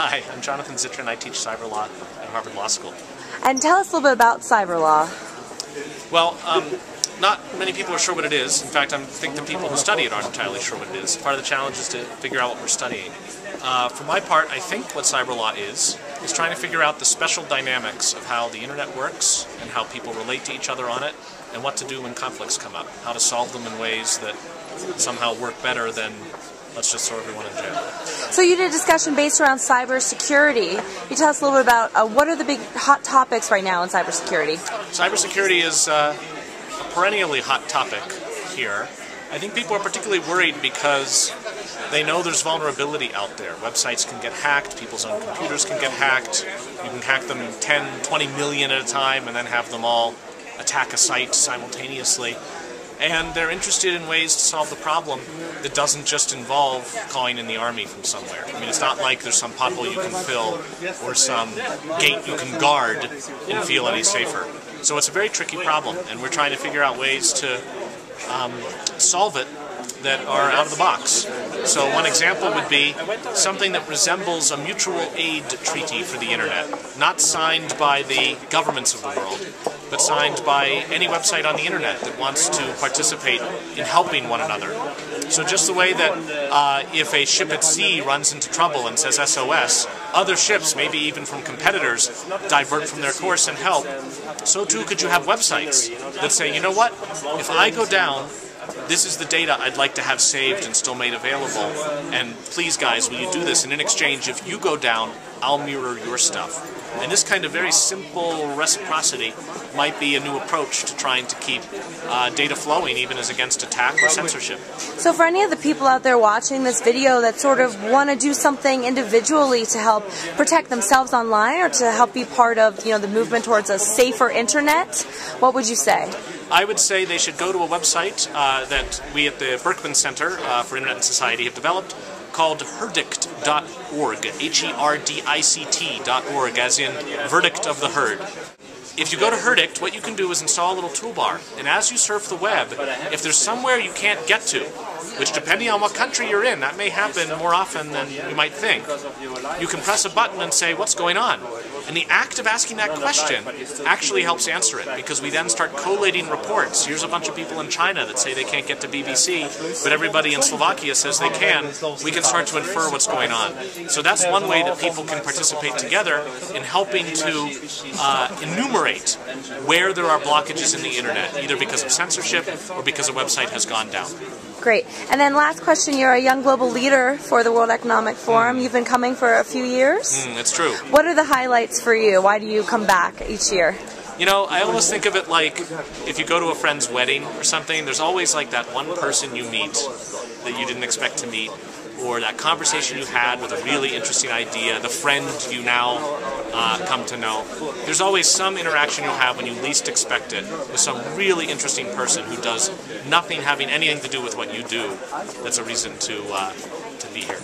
Hi, I'm Jonathan Zittrain. I teach cyber law at Harvard Law School. And tell us a little bit about cyber law. Well, not many people are sure what it is. In fact, I think the people who study it aren't entirely sure what it is. Part of the challenge is to figure out what we're studying. For my part, I think what cyber law is trying to figure out the special dynamics of how the internet works and how people relate to each other on it, and what to do when conflicts come up, how to solve them in ways that somehow work better than let's just throw everyone in jail. So you did a discussion based around cybersecurity. Can you tell us a little bit about what are the big hot topics right now in cybersecurity? Cybersecurity is a perennially hot topic here. I think people are particularly worried because they know there's vulnerability out there. Websites can get hacked, people's own computers can get hacked. You can hack them 10, 20 million at a time and then have them all attack a site simultaneously. And they're interested in ways to solve the problem that doesn't just involve calling in the army from somewhere. I mean, it's not like there's some pothole you can fill or some gate you can guard and feel any safer. So it's a very tricky problem, and we're trying to figure out ways to solve it that are out of the box. So one example would be something that resembles a mutual aid treaty for the internet, not signed by the governments of the world, but signed by any website on the internet that wants to participate in helping one another. So just the way that if a ship at sea runs into trouble and says SOS, other ships, maybe even from competitors, divert from their course and help, so too could you have websites that say, you know what, if I go down, this is the data I'd like to have saved and still made available, and please guys, will you do this? And in exchange, if you go down, I'll mirror your stuff. And this kind of very simple reciprocity might be a new approach to trying to keep data flowing, even as against attack or censorship. So for any of the people out there watching this video that sort of want to do something individually to help protect themselves online or to help be part of, the movement towards a safer internet, what would you say? I would say they should go to a website that we at the Berkman Center for Internet and Society have developed called herdict.org, Herdict.org, as in verdict of the herd. If you go to Herdict, what you can do is install a little toolbar, and as you surf the web, if there's somewhere you can't get to, which depending on what country you're in, that may happen more often than you might think, you can press a button and say, what's going on? And the act of asking that question actually helps answer it, because we then start collating reports. Here's a bunch of people in China that say they can't get to BBC, but everybody in Slovakia says they can. We can start to infer what's going on. So that's one way that people can participate together in helping to enumerate where there are blockages in the internet, either because of censorship or because a website has gone down. Great. And then last question, you're a young global leader for the World Economic Forum. You've been coming for a few years. That's true. What are the highlights for you? Why do you come back each year? I almost think of it like if you go to a friend's wedding or something, there's always like that one person you meet that you didn't expect to meet, or that conversation you had with a really interesting idea, the friend you now come to know. There's always some interaction you'll have when you least expect it with some really interesting person who does nothing having anything to do with what you do. That's a reason to be here.